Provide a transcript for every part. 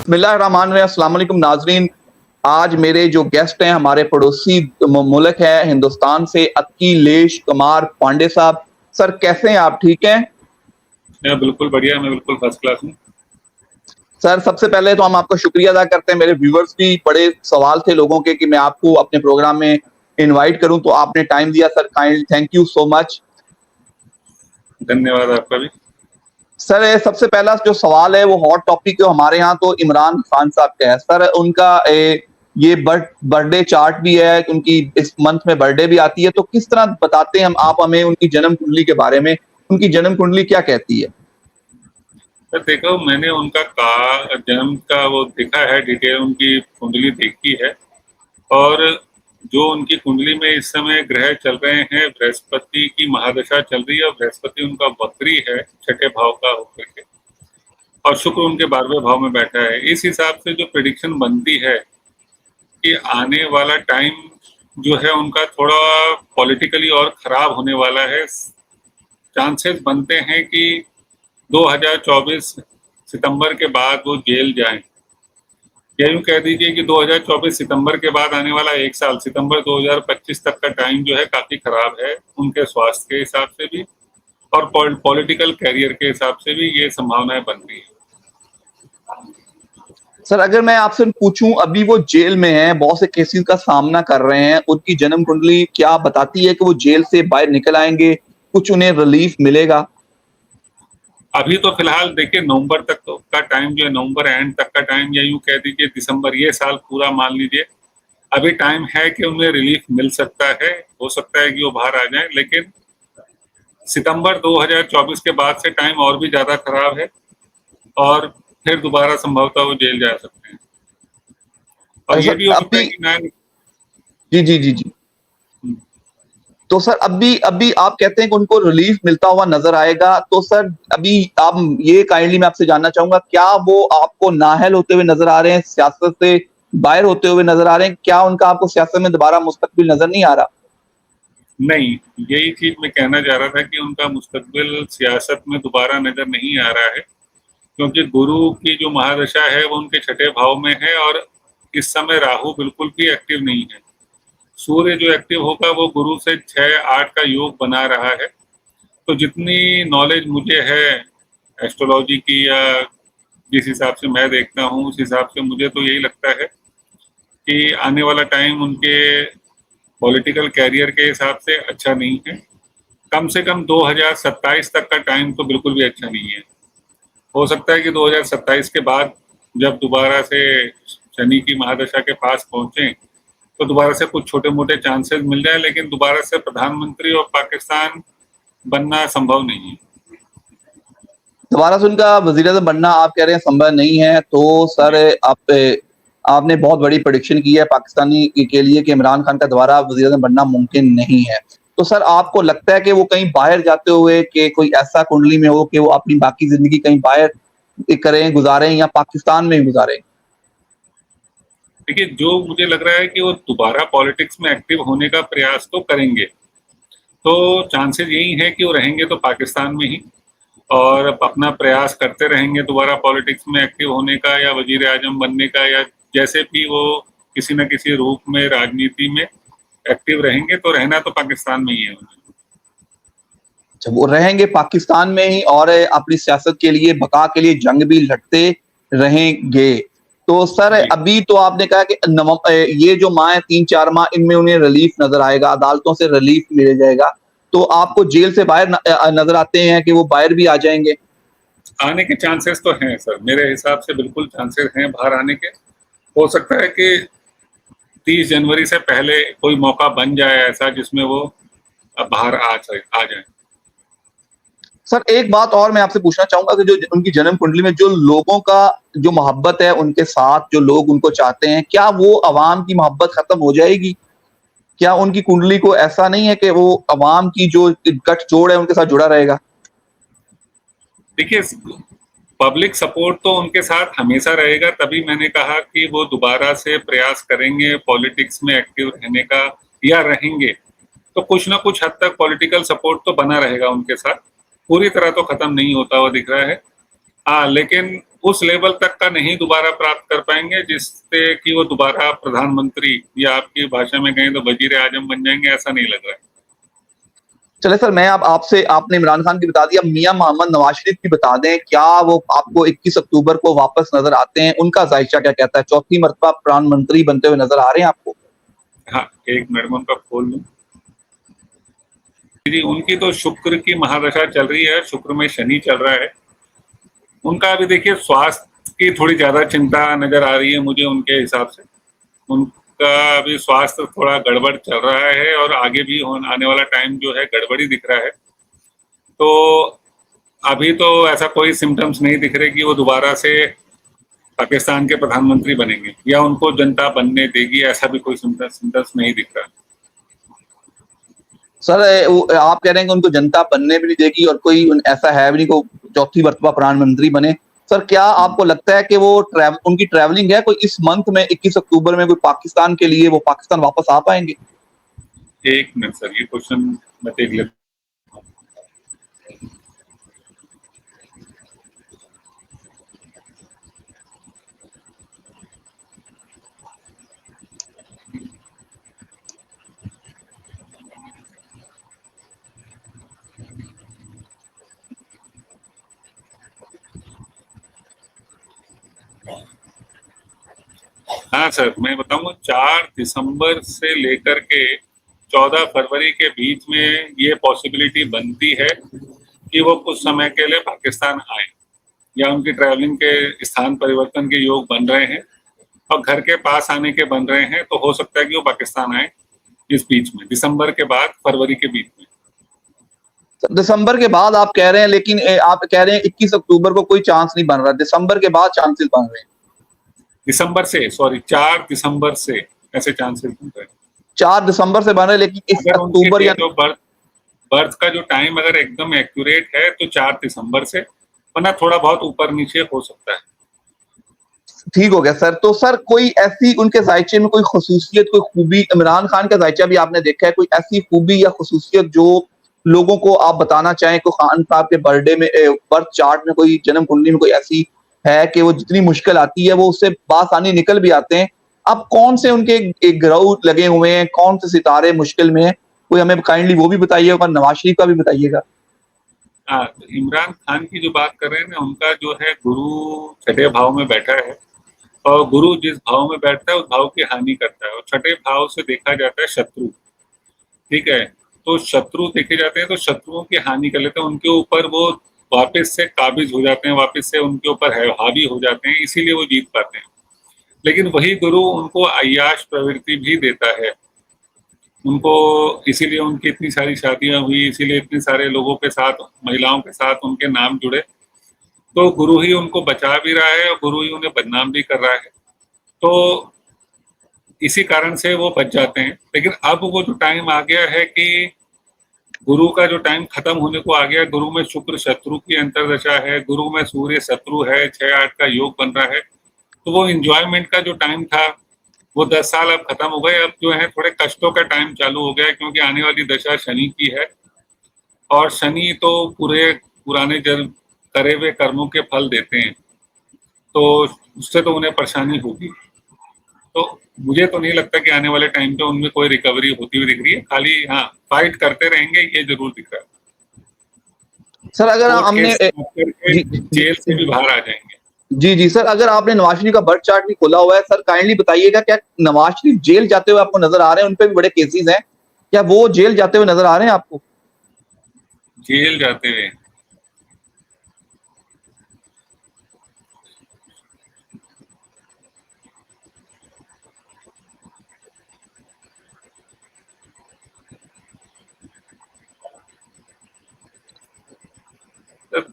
बिस्मिल्लाहिर्रहमानिर्रहीम। अस्सलाम वालेकुम नाजरीन। आज मेरे जो गेस्ट हैं हमारे पड़ोसी मुल्क है हिंदुस्तान से अखिलेश कुमार पांडे साहब। सर कैसे हैं आप, ठीक हैं? मैं बिल्कुल बढ़िया, मैं बिल्कुल फर्स्ट क्लास हूँ। सर सबसे पहले तो हम आपका शुक्रिया अदा करते हैं। मेरे व्यूवर्स भी बड़े सवाल थे लोगों के कि मैं आपको अपने प्रोग्राम में इनवाइट करूं, तो आपने टाइम दिया sir, kind thank you so much. धन्यवाद आपका भी। सर सबसे पहला जो सवाल है वो हॉट टॉपिक है हमारे यहाँ, तो इमरान खान साहब का है। सर उनका ये बर्थडे चार्ट भी है, उनकी इस मंथ में बर्थडे भी आती है, तो किस तरह बताते हैं हम आप हमें उनकी जन्म कुंडली के बारे में, उनकी जन्म कुंडली क्या कहती है? सर देखो, मैंने उनका जन्म का वो देखा है, डिटेल उनकी कुंडली देखी है। और जो उनकी कुंडली में इस समय ग्रह चल रहे हैं, बृहस्पति की महादशा चल रही है और बृहस्पति उनका वक्री है, छठे भाव का होकर के, और शुक्र उनके 12वें भाव में बैठा है। इस हिसाब से जो प्रेडिक्शन बनती है कि आने वाला टाइम जो है उनका थोड़ा पॉलिटिकली और खराब होने वाला है। चांसेस बनते हैं कि 2024 सितंबर के बाद वो जेल जाएं, या यूं कह दीजिए कि 2024 सितंबर के बाद आने वाला एक साल, सितंबर 2025 तक का टाइम जो है काफी खराब है उनके स्वास्थ्य के हिसाब से भी और पॉलिटिकल कैरियर के हिसाब से भी ये संभावनाएं बन रही है। सर अगर मैं आपसे पूछूं, अभी वो जेल में हैं, बहुत से केसेस का सामना कर रहे हैं, उनकी जन्म कुंडली क्या बताती है कि वो जेल से बाहर निकल आएंगे, कुछ उन्हें रिलीफ मिलेगा? अभी तो फिलहाल देखिए, नवंबर तक तो का टाइम जो है, नवंबर एंड तक का टाइम, या यूं कह दीजिए दिसंबर, ये साल पूरा मान लीजिए, अभी टाइम है कि उन्हें रिलीफ मिल सकता है। हो सकता है कि वो बाहर आ जाएं, लेकिन सितंबर 2024 के बाद से टाइम और भी ज्यादा खराब है और फिर दोबारा संभवतः वो जेल जा सकते हैं। और ये सर भी हो सकता है अभी कि नया। जी जी जी जी तो सर अभी अभी आप कहते हैं कि उनको रिलीफ मिलता हुआ नजर आएगा, तो सर अभी आप ये काइंडली मैं आपसे जानना चाहूंगा, क्या वो आपको नाअहल होते हुए नजर आ रहे हैं, सियासत से बाहर होते हुए नजर आ रहे हैं? क्या उनका आपको सियासत में दोबारा मुस्तकबिल नजर नहीं आ रहा? नहीं, यही चीज मैं कहना चाह रहा था कि उनका मुस्तकबिल सियासत में दोबारा नजर नहीं आ रहा है, क्योंकि गुरु की जो महादशा है वो उनके छठे भाव में है और इस समय राहु बिल्कुल भी एक्टिव नहीं है। सूर्य जो एक्टिव होगा वो गुरु से 6-8 का योग बना रहा है। तो जितनी नॉलेज मुझे है एस्ट्रोलॉजी की, या जिस हिसाब से मैं देखता हूँ उस हिसाब से मुझे तो यही लगता है कि आने वाला टाइम उनके पॉलिटिकल कैरियर के हिसाब से अच्छा नहीं है। कम से कम 2027 तक का टाइम तो बिल्कुल भी अच्छा नहीं है। हो सकता है कि 2027 के बाद जब दोबारा से शनि की महादशा के पास पहुंचे तो दोबारा से कुछ छोटे मोटे चांसेस मिल जाए, लेकिन दोबारा से प्रधानमंत्री और पाकिस्तान बनना संभव नहीं है। दोबारा से उनका वज़ीर-ए-आज़म बनना आप कह रहे हैं संभव नहीं है, तो सर जी। आपने बहुत बड़ी प्रेडिक्शन की है पाकिस्तानी के लिए कि इमरान खान का दोबारा वज़ीर-ए-आज़म बनना मुमकिन नहीं है। तो सर आपको लगता है कि वो कहीं बाहर जाते हुए कि कोई ऐसा कुंडली में हो कि वो अपनी बाकी ज़िंदगी कहीं बाहर करें, गुज़ारें या पाकिस्तान में ही गुज़ारें? देखिए, जो मुझे लग रहा है कि वो दोबारा पॉलिटिक्स में एक्टिव होने का प्रयास तो करेंगे, तो चांसेस यही है कि वो रहेंगे तो पाकिस्तान में ही और अपना प्रयास करते रहेंगे दोबारा पॉलिटिक्स में एक्टिव होने का या वजीर आजम बनने का, या जैसे भी वो किसी न किसी रूप में राजनीति में एक्टिव रहेंगे, तो रहना तो पाकिस्तान में ही है उन्हें। अच्छा, वो रहेंगे पाकिस्तान में ही और अपनी सियासत के लिए, बका के लिए जंग भी लड़ते रहेंगे। तो सर जी। अभी तो आपने कहा कि ये जो माह है 3-4 माह, इनमें उन्हें रिलीफ नज़र आएगा, अदालतों से रिलीफ मिल जाएगा। तो आपको जेल से बाहर नज़र आते हैं कि वो बाहर भी आ जाएँगे? आने के चांसेस तो हैं सर, मेरे हिसाब से बिल्कुल चांसेस हैं बाहर आने के। हो सकता है कि 30 जनवरी से पहले कोई मौका बन जाए ऐसा जिसमें वो बाहर आ जाए। सर एक बात और मैं आपसे पूछना चाहूँगा कि जो उनकी जन्म कुंडली में जो लोगों का जो मोहब्बत है उनके साथ, जो लोग उनको चाहते हैं, क्या वो अवाम की मोहब्बत खत्म हो जाएगी? क्या उनकी कुंडली को ऐसा नहीं है कि वो अवाम की जो गठजोड़ है उनके साथ जुड़ा रहेगा? देखिए, पब्लिक सपोर्ट तो उनके साथ हमेशा रहेगा, तभी मैंने कहा कि वो दोबारा से प्रयास करेंगे पॉलिटिक्स में एक्टिव रहने का, या रहेंगे तो कुछ ना कुछ हद तक पॉलिटिकल सपोर्ट तो बना रहेगा उनके साथ। पूरी तरह तो खत्म नहीं होता हुआ दिख रहा है। हाँ, लेकिन उस लेवल तक का नहीं दोबारा प्राप्त कर पाएंगे जिससे कि वो दोबारा प्रधानमंत्री या आपकी भाषा में कहें तो वजीर आजम बन जाएंगे, ऐसा नहीं लग रहा है। चले सर, मैं अब आपसे, आपने इमरान खान की बता दिया, मियां मोहम्मद नवाज शरीफ की बता दें, क्या वो आपको 21 अक्टूबर को वापस नजर आते हैं? उनका जायशा क्या कहता है? चौथी मरतबा प्रधानमंत्री बनते हुए नजर आ रहे हैं आपको? हाँ, एक मिनट में उनका खोल लूं। जी, उनकी तो शुक्र की महादशा चल रही है, शुक्र में शनि चल रहा है। उनका अभी देखिए स्वास्थ्य की थोड़ी ज्यादा चिंता नजर आ रही है मुझे उनके हिसाब से। उनका अभी स्वास्थ्य थोड़ा गड़बड़ चल रहा है और आगे भी आने वाला टाइम जो है गड़बड़ी दिख रहा है। तो अभी तो ऐसा कोई सिम्टम्स नहीं दिख रहे कि वो दोबारा से पाकिस्तान के प्रधानमंत्री बनेंगे या उनको जनता बनने देगी, ऐसा भी कोई सिम्टम्स नहीं दिख रहा। सर आप कह रहे हैं कि उनको जनता बनने भी नहीं देगी और कोई ऐसा है भी नहीं को चौथी मरतबा प्रधानमंत्री बने। सर क्या आपको लगता है कि वो उनकी ट्रैवलिंग है कोई इस मंथ में 21 अक्टूबर में कोई पाकिस्तान के लिए, वो पाकिस्तान वापस आ पाएंगे? एक मिनट सर, ये क्वेश्चन मैं देख लेता हूं। हाँ सर, मैं बताऊंगा 4 दिसंबर से लेकर के 14 फरवरी के बीच में ये पॉसिबिलिटी बनती है कि वो कुछ समय के लिए पाकिस्तान आए या उनकी ट्रैवलिंग के स्थान परिवर्तन के योग बन रहे हैं और घर के पास आने के बन रहे हैं, तो हो सकता है कि वो पाकिस्तान आए इस बीच में, दिसंबर के बाद फरवरी के बीच में। दिसंबर के बाद आप कह रहे हैं, लेकिन आप कह रहे हैं 21 अक्टूबर को कोई चांस नहीं बन रहा, दिसंबर के बाद चांसेस बन रहे हैं। दिसंबर से, सॉरी 4 दिसंबर से ऐसे चांसेस बन रहे हैं। 4 दिसंबर से बन रहे, लेकिन इस अगर अक्टूबर या जो बर्थ का जो टाइम अगर एकदम एक्यूरेट है तो 4 दिसंबर से, वरना थोड़ा बहुत ऊपर नीचे हो सकता है। ठीक हो गया सर। तो सर कोई ऐसी उनके जायचे में कोई खसूसियत, कोई खूबी, इमरान खान का जायचा भी आपने देखा है, कोई ऐसी खूबी या खसूसियत जो लोगों को आप बताना चाहें? कोई खान साहब के बर्थडे में, बर्थ चार्ट में, कोई जन्म कुंडली में कोई ऐसी है कि वो जितनी मुश्किल आती है वो उससे बासानी निकल भी आते हैं? अब कौन से उनके एक ग्रह लगे हुए हैं, कौन से सितारे मुश्किल में हैं, कोई हमें काइंडली वो भी बताइएगा, नवाज शरीफ का भी बताइएगा। हाँ, तो इमरान खान की जो बात कर रहे हैं ना, उनका जो है गुरु छठे भाव में बैठा है और गुरु जिस भाव में बैठता है उस भाव की हानि करता है और छठे भाव से देखा जाता है शत्रु। ठीक है, तो शत्रु देखे जाते हैं तो शत्रुओं की हानि कर लेते हैं, उनके ऊपर वो वापस से काबिज हो जाते हैं, वापस से उनके ऊपर हावी हो जाते हैं, इसीलिए वो जीत पाते हैं। लेकिन वही गुरु उनको अय्याश प्रवृत्ति भी देता है, उनको इसीलिए उनकी इतनी सारी शादियां हुई, इसीलिए इतने सारे लोगों के साथ, महिलाओं के साथ उनके नाम जुड़े। तो गुरु ही उनको बचा भी रहा है और गुरु ही उन्हें बदनाम भी कर रहा है, तो इसी कारण से वो बच जाते हैं। लेकिन अब वो जो टाइम आ गया है कि गुरु का जो टाइम खत्म होने को आ गया, गुरु में शुक्र शत्रु की अंतर्दशा है, गुरु में सूर्य शत्रु है, 6-8 का योग बन रहा है, तो वो एंजॉयमेंट का जो टाइम था वो 10 साल अब खत्म हो गए। अब जो है थोड़े कष्टों का टाइम चालू हो गया है, क्योंकि आने वाली दशा शनि की है और शनि तो पुराने करे हुए कर्मों के फल देते हैं, तो उससे तो उन्हें परेशानी होगी। तो मुझे तो नहीं लगता कि आने वाले टाइम पे उनमें कोई रिकवरी होती हुई दिख रही है, खाली हाँ फाइट करते रहेंगे ये जरूर दिख रहा है। सर अगर हमने जेल से भी बाहर आ जाएंगे। जी सर, अगर आपने नवाज शरीफ का बर्थ चार्ट भी खोला हुआ है सर, काइंडली बताइएगा, क्या नवाज शरीफ जेल जाते हुए आपको नजर आ रहे हैं? उन पे भी बड़े केसेस हैं, क्या वो जेल जाते हुए नजर आ रहे हैं आपको? जेल जाते हुए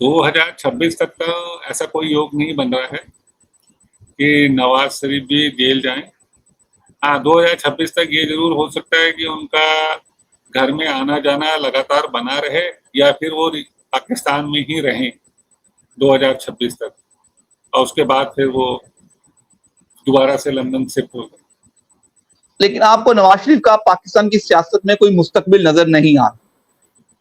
2026 तक तो ऐसा कोई योग नहीं बन रहा है कि नवाज शरीफ भी जेल जाएं। हाँ, 2026 तक ये जरूर हो सकता है कि उनका घर में आना जाना लगातार बना रहे या फिर वो पाकिस्तान में ही रहें 2026 तक और उसके बाद फिर वो दोबारा से लंदन शिफ्ट हो गए। लेकिन आपको नवाज शरीफ का पाकिस्तान की सियासत में कोई मुस्तकबिल नजर नहीं आ रहा?